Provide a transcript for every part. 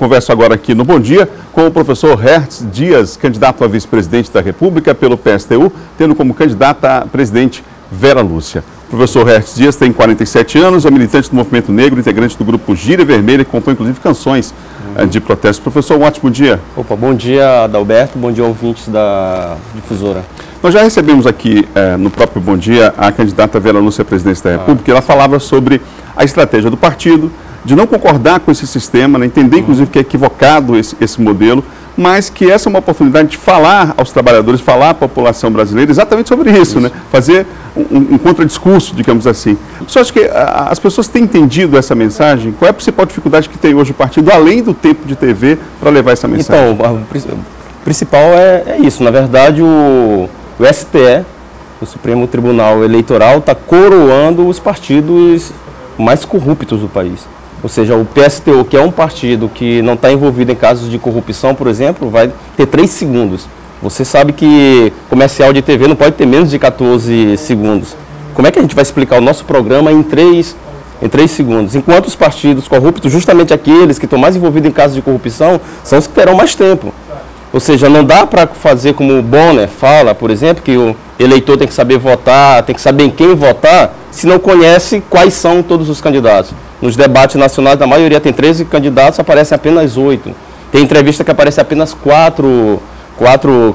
converso agora aqui no Bom Dia com o professor Hertz Dias, candidato a vice-presidente da República pelo PSTU, tendo como candidata a presidente Vera Lúcia. O professor Hertz Dias tem 47 anos, é militante do Movimento Negro, integrante do grupo Gíria Vermelha, que compõe inclusive canções de protesto. Professor, um ótimo dia. Opa, bom dia, Adalberto, bom dia, ouvintes da Difusora. Nós já recebemos aqui, no próprio Bom Dia, a candidata Vera Lúcia à presidência da República, e ela falava sobre a estratégia do partido, de não concordar com esse sistema, né? Entender, inclusive, que é equivocado esse modelo, mas que essa é uma oportunidade de falar aos trabalhadores, falar à população brasileira exatamente sobre isso, né? Fazer um contradiscurso, digamos assim. Só acho que as pessoas têm entendido essa mensagem? Qual é a principal dificuldade que tem hoje o partido, além do tempo de TV, para levar essa mensagem? Então, o principal é isso. Na verdade, o STE, o Supremo Tribunal Eleitoral, está coroando os partidos mais corruptos do país. Ou seja, o PSTU, que é um partido que não está envolvido em casos de corrupção, por exemplo, vai ter 3 segundos. Você sabe que comercial de TV não pode ter menos de 14 segundos. Como é que a gente vai explicar o nosso programa em 3 segundos? Enquanto os partidos corruptos, justamente aqueles que estão mais envolvidos em casos de corrupção, são os que terão mais tempo. Ou seja, não dá para fazer como o Bonner fala, por exemplo, que o eleitor tem que saber votar, tem que saber em quem votar, se não conhece quais são todos os candidatos. Nos debates nacionais, da maioria tem 13 candidatos, aparecem apenas 8. Tem entrevista que aparece apenas 4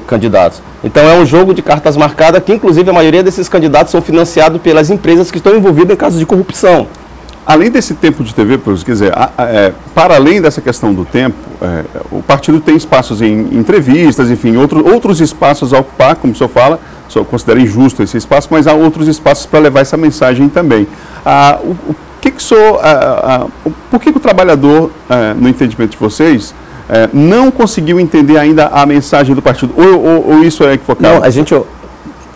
candidatos. Então é um jogo de cartas marcadas que, inclusive, a maioria desses candidatos são financiados pelas empresas que estão envolvidas em casos de corrupção. Além desse tempo de TV, quer dizer, para além dessa questão do tempo, o partido tem espaços em entrevistas, enfim, outros espaços a ocupar, como o senhor fala, o senhor considera injusto esse espaço, mas há outros espaços para levar essa mensagem também. Por que o trabalhador, no entendimento de vocês, não conseguiu entender ainda a mensagem do partido? Ou isso é equivocado?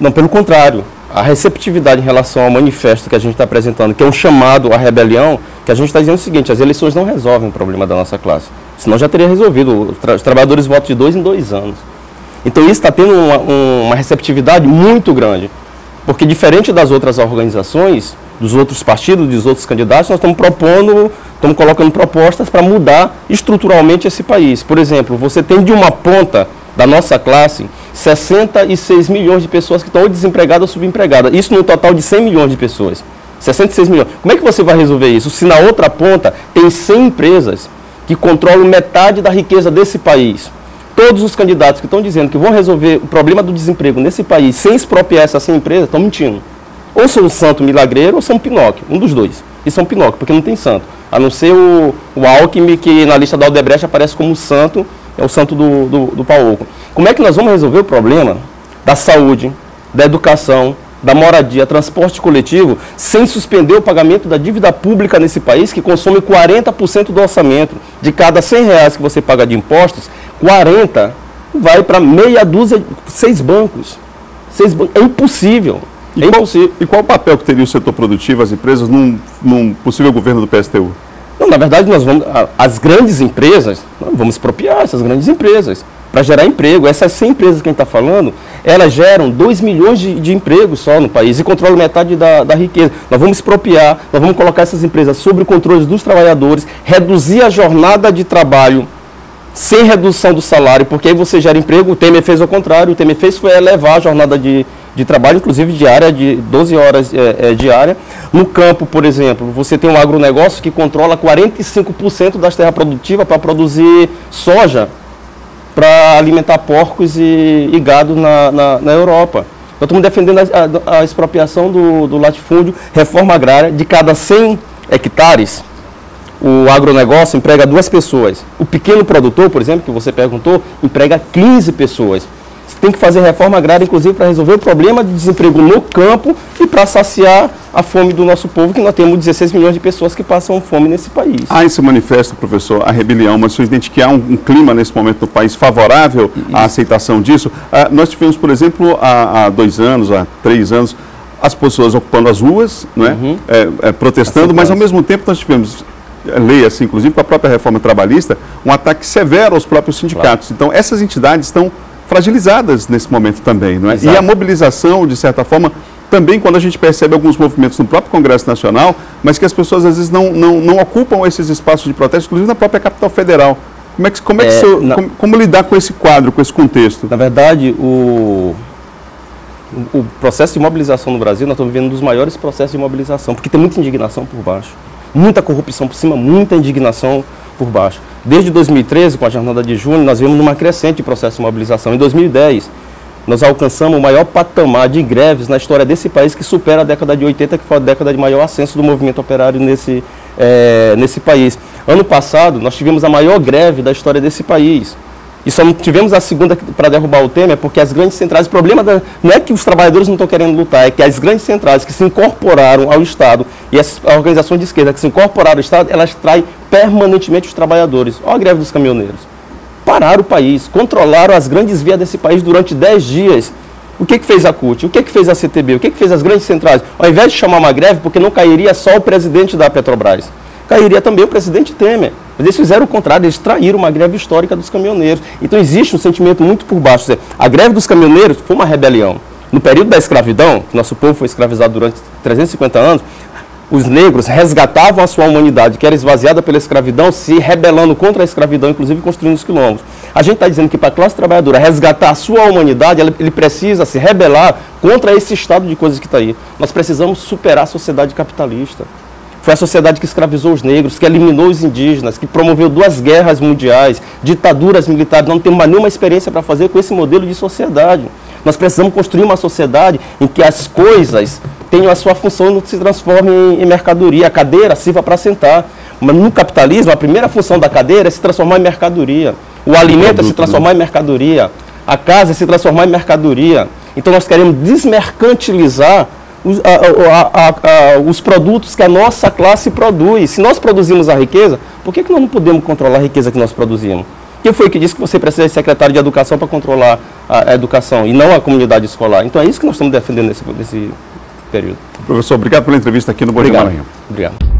Não, pelo contrário. A receptividade em relação ao manifesto que a gente está apresentando, que é um chamado à rebelião, que a gente está dizendo o seguinte: as eleições não resolvem o problema da nossa classe. Senão já teria resolvido. Os trabalhadores votam de 2 em 2 anos. Então isso está tendo uma receptividade muito grande. Porque diferente das outras organizações, dos outros partidos, dos outros candidatos, nós estamos colocando propostas para mudar estruturalmente esse país. Por exemplo, você tem de uma ponta da nossa classe 66 milhões de pessoas que estão ou desempregadas ou subempregadas. Isso no total de 100 milhões de pessoas. 66 milhões. Como é que você vai resolver isso? Se na outra ponta tem 100 empresas que controlam metade da riqueza desse país. Todos os candidatos que estão dizendo que vão resolver o problema do desemprego nesse país sem expropriar essas 100 empresas, estão mentindo. Ou são um santo milagreiro ou são Pinóquio, um dos dois. E são Pinóquio, porque não tem santo. A não ser o Alckmin, que na lista da Odebrecht aparece como santo, é o santo do Pauco. Como é que nós vamos resolver o problema da saúde, da educação, da moradia, transporte coletivo, sem suspender o pagamento da dívida pública nesse país, que consome 40% do orçamento? De cada R$100 que você paga de impostos, 40 vai para meia dúzia, 6 bancos. É impossível. E qual o papel que teria o setor produtivo, as empresas, num possível governo do PSTU? Não, na verdade, as grandes empresas, vamos expropriar essas grandes empresas para gerar emprego. Essas 100 empresas que a gente está falando, elas geram 2 milhões de empregos só no país e controlam metade da riqueza. Nós vamos expropriar, nós vamos colocar essas empresas sob o controle dos trabalhadores, reduzir a jornada de trabalho sem redução do salário, porque aí você gera emprego. O Temer fez o contrário. O Temer foi elevar a jornada de trabalho, inclusive diária, de 12 horas diária. No campo, por exemplo, você tem um agronegócio que controla 45% das terras produtivas para produzir soja, para alimentar porcos e gado na Europa. Nós estamos defendendo a expropriação do latifúndio, reforma agrária. De cada 100 hectares, o agronegócio emprega 2 pessoas. O pequeno produtor, por exemplo, que você perguntou, emprega 15 pessoas. Você tem que fazer reforma agrária, inclusive, para resolver o problema de desemprego no campo e para saciar a fome do nosso povo, que nós temos 16 milhões de pessoas que passam fome nesse país. Há esse manifesto, professor, a rebelião, mas o senhor entende que há um clima nesse momento no país favorável à aceitação disso? Nós tivemos, por exemplo, há 2 anos, há 3 anos, as pessoas ocupando as ruas, não é? Protestando, mas ao mesmo tempo nós tivemos, leia-se inclusive com a própria reforma trabalhista, um ataque severo aos próprios sindicatos. Claro. Então essas entidades estão fragilizadas nesse momento também, não é? Exato. E a mobilização, de certa forma, também quando a gente percebe alguns movimentos no próprio Congresso Nacional, mas que as pessoas às vezes não ocupam esses espaços de protesto, inclusive na própria capital federal. Como lidar com esse quadro, com esse contexto? Na verdade, o processo de mobilização no Brasil, nós estamos vivendo um dos maiores processos de mobilização, porque tem muita indignação por baixo, muita corrupção por cima, muita indignação por baixo. Desde 2013, com a jornada de junho, nós vimos uma crescente de processo de mobilização. Em 2010, nós alcançamos o maior patamar de greves na história desse país, que supera a década de 80, que foi a década de maior ascenso do movimento operário nesse país. Ano passado, nós tivemos a maior greve da história desse país. E só não tivemos a segunda para derrubar o Temer, porque as grandes centrais, o problema não é que os trabalhadores não estão querendo lutar, é que as grandes centrais que se incorporaram ao Estado e as organizações de esquerda que se incorporaram ao Estado, elas traem permanentemente os trabalhadores. Olha a greve dos caminhoneiros. Pararam o país, controlaram as grandes vias desse país durante 10 dias. O que fez a CUT? O que fez a CTB? O que fez as grandes centrais? Ao invés de chamar uma greve, porque não cairia só o presidente da Petrobras, cairia também o presidente Temer. Mas eles fizeram o contrário, eles traíram uma greve histórica dos caminhoneiros. Então existe um sentimento muito por baixo. A greve dos caminhoneiros foi uma rebelião. No período da escravidão, que nosso povo foi escravizado durante 350 anos, os negros resgatavam a sua humanidade, que era esvaziada pela escravidão, se rebelando contra a escravidão, inclusive construindo os quilombos. A gente está dizendo que para a classe trabalhadora resgatar a sua humanidade, ele precisa se rebelar contra esse estado de coisas que está aí. Nós precisamos superar a sociedade capitalista. Foi a sociedade que escravizou os negros, que eliminou os indígenas, que promoveu 2 guerras mundiais, ditaduras militares. Não temos mais nenhuma experiência para fazer com esse modelo de sociedade. Nós precisamos construir uma sociedade em que as coisas tenham a sua função e não se transformem em mercadoria. A cadeira sirva para sentar. Mas no capitalismo, a primeira função da cadeira é se transformar em mercadoria. O alimento é se transformar em mercadoria. A casa é se transformar em mercadoria. Então nós queremos desmercantilizar os produtos que a nossa classe produz. Se nós produzimos a riqueza, por que nós não podemos controlar a riqueza que nós produzimos? Quem foi que disse que você precisa de secretário de educação para controlar a educação e não a comunidade escolar? Então é isso que nós estamos defendendo nesse período. Professor, obrigado pela entrevista aqui no Bom Dia Maranhão. Obrigado.